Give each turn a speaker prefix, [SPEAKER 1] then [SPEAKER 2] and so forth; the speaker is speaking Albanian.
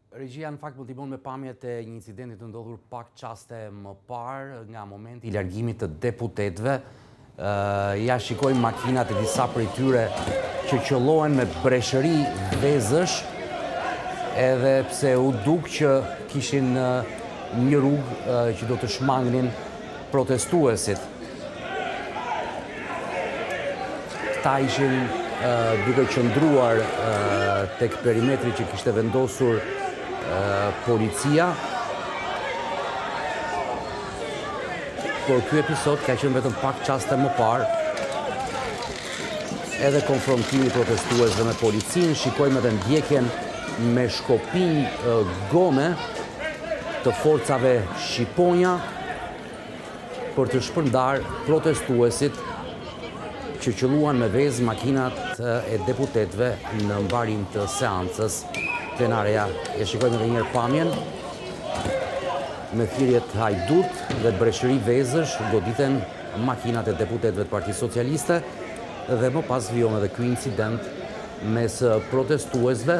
[SPEAKER 1] Regjia në fakt më ndihmon me pamjet e një incidenti të ndodhur pak çaste më parë nga momenti i largimit të deputetëve. Ja shikojmë makinat e disa prej tyre që qëllohen me breshëri vezësh, edhe pse u duk që kishin një rrugë që do të shmangnin protestuesit. Këta ishin duke qëndruar tek perimetri që kishte vendosur policia, por ky episod ka qenë vetëm pak çaste më parë, edhe konfrontimi protestuesve me policinë, shikojmë edhe ndjekjen me shkopinj gome të forcave shqiponja për të shpërndar protestuesit që qëlluan me vezë makinat e deputetëve në mbarim të seancës plenareja. E shikojmë edhe njërë pamjen, me thirrjet hajdut dhe breshëri vezësh, goditen makinat e deputetëve të Partisë Socialiste, dhe më pas vijom edhe ky incident mes protestuesve